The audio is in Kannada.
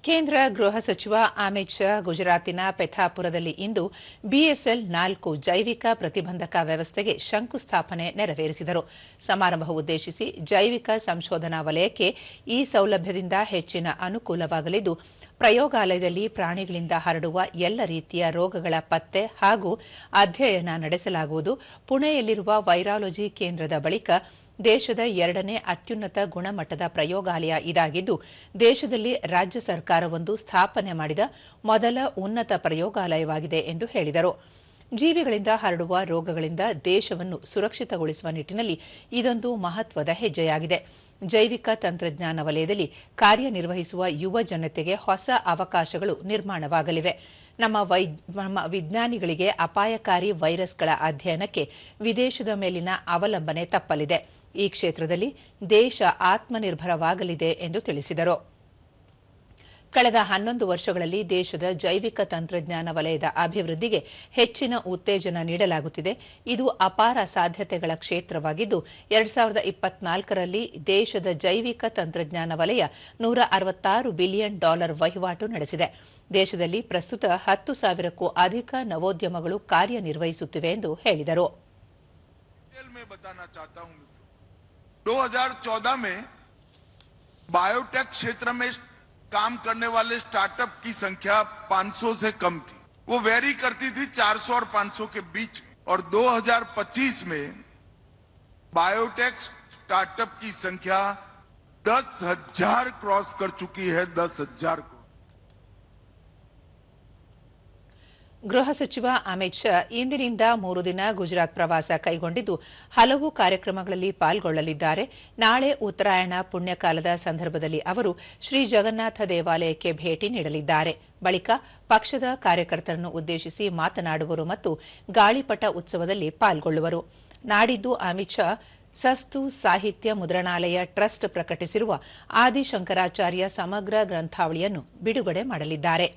ಕೇಂದ್ರ ಗೃಹ ಸಚಿವ ಅಮಿತ್ ಶಾ ಗುಜರಾತಿನ ಪೆಥಾಪುರದಲ್ಲಿ ಇಂದು BSL-4 ಜೈವಿಕ ಪ್ರತಿಬಂಧಕ ವ್ಯವಸ್ಥೆಗೆ ಶಂಕುಸ್ಥಾಪನೆ ನೆರವೇರಿಸಿದರು. ಸಮಾರಂಭ ಉದ್ದೇಶಿಸಿ ಜೈವಿಕ ಸಂಶೋಧನಾ ವಲಯಕ್ಕೆ ಈ ಸೌಲಭ್ಯದಿಂದ ಹೆಚ್ಚಿನ ಅನುಕೂಲವಾಗಲಿದ್ದು, ಪ್ರಯೋಗಾಲಯದಲ್ಲಿ ಪ್ರಾಣಿಗಳಿಂದ ಹರಡುವ ಎಲ್ಲ ರೀತಿಯ ರೋಗಗಳ ಪತ್ತೆ ಹಾಗೂ ಅಧ್ಯಯನ ನಡೆಸಲಾಗುವುದು. ಪುಣೆಯಲ್ಲಿರುವ ವೈರಾಲಜಿ ಕೇಂದ್ರದ ಬಳಿಕ ದೇಶದ ಎರಡನೇ ಅತ್ಯುನ್ನತ ಗುಣಮಟ್ಟದ ಪ್ರಯೋಗಾಲಯ ಇದಾಗಿದ್ದು, ದೇಶದಲ್ಲಿ ರಾಜ್ಯ ಸರ್ಕಾರವೊಂದು ಸ್ಥಾಪನೆ ಮಾಡಿದ ಮೊದಲ ಉನ್ನತ ಪ್ರಯೋಗಾಲಯವಾಗಿದೆ ಎಂದು ಹೇಳಿದರು. ಜೀವಿಗಳಿಂದ ಹರಡುವ ರೋಗಗಳಿಂದ ದೇಶವನ್ನು ಸುರಕ್ಷಿತಗೊಳಿಸುವ ನಿಟ್ಟಿನಲ್ಲಿ ಇದೊಂದು ಮಹತ್ವದ ಹೆಜ್ಜೆಯಾಗಿದೆ. ಜೈವಿಕ ತಂತ್ರಜ್ಞಾನ ವಲಯದಲ್ಲಿ ಕಾರ್ಯನಿರ್ವಹಿಸುವ ಯುವ ಜನತೆಗೆ ಹೊಸ ಅವಕಾಶಗಳು ನಿರ್ಮಾಣವಾಗಲಿವೆ. ನಮ್ಮ ವಿಜ್ಞಾನಿಗಳಿಗೆ ಅಪಾಯಕಾರಿ ವೈರಸ್ಗಳ ಅಧ್ಯಯನಕ್ಕೆ ವಿದೇಶದ ಮೇಲಿನ ಅವಲಂಬನೆ ತಪ್ಪಲಿದೆ. ಈ ಕ್ಷೇತ್ರದಲ್ಲಿ ದೇಶ ಆತ್ಮನಿರ್ಭರವಾಗಲಿದೆ ಎಂದು ತಿಳಿಸಿದರು. ಕಳೆದ 11 ವರ್ಷಗಳಲ್ಲಿ ದೇಶದ ಜೈವಿಕ ತಂತ್ರಜ್ಞಾನ ವಲಯದ ಅಭಿವೃದ್ಧಿಗೆ ಹೆಚ್ಚಿನ ಉತ್ತೇಜನ ನೀಡಲಾಗುತ್ತಿದೆ. ಇದು ಅಪಾರ ಸಾಧ್ಯತೆಗಳ ಕ್ಷೇತ್ರವಾಗಿದ್ದು, 2024ರಲ್ಲಿ ದೇಶದ ಜೈವಿಕ ತಂತ್ರಜ್ಞಾನ ವಲಯ $166 ಬಿಲಿಯನ್ ವಹಿವಾಟು ನಡೆಸಿದೆ. ದೇಶದಲ್ಲಿ ಪ್ರಸ್ತುತ 10,000ಕ್ಕೂ ಅಧಿಕ ನವೋದ್ಯಮಗಳು ಕಾರ್ಯನಿರ್ವಹಿಸುತ್ತಿವೆ ಎಂದು ಹೇಳಿದರು. 2014 में बायोटेक क्षेत्र में काम करने वाले स्टार्टअप की संख्या 500 से कम थी. वो वेरी करती थी 400 और 500 के बीच. और 2025 में बायोटेक स्टार्टअप की संख्या 10,000 क्रॉस कर चुकी है. 10,000 को ಗೃಹ ಸಚಿವ ಅಮಿತ್ ಶಾ ಇಂದಿನಿಂದ 3 ದಿನ ಗುಜರಾತ್ ಪ್ರವಾಸ ಕೈಗೊಂಡಿದ್ದು, ಹಲವು ಕಾರ್ಯಕ್ರಮಗಳಲ್ಲಿ ಪಾಲ್ಗೊಳ್ಳಲಿದ್ದಾರೆ. ನಾಳೆ ಉತ್ತರಾಯಣ ಪುಣ್ಯಕಾಲದ ಸಂದರ್ಭದಲ್ಲಿ ಅವರು ಶ್ರೀ ಜಗನ್ನಾಥ ದೇವಾಲಯಕ್ಕೆ ಭೇಟಿ ನೀಡಲಿದ್ದಾರೆ. ಬಳಿಕ ಪಕ್ಷದ ಕಾರ್ಯಕರ್ತರನ್ನು ಉದ್ದೇಶಿಸಿ ಮಾತನಾಡುವರು ಮತ್ತು ಗಾಳಿಪಟ ಉತ್ಸವದಲ್ಲಿ ಪಾಲ್ಗೊಳ್ಳುವರು. ನಾಡಿದ್ದು ಅಮಿತ್ ಶಾ ಸಸ್ತು ಸಾಹಿತ್ಯ ಮುದ್ರಣಾಲಯ ಟ್ರಸ್ಟ್ ಪ್ರಕಟಿಸಿರುವ ಆದಿಶಂಕರಾಚಾರ್ಯ ಸಮಗ್ರ ಗ್ರಂಥಾವಳಿಯನ್ನು ಬಿಡುಗಡೆ ಮಾಡಲಿದ್ದಾರೆ.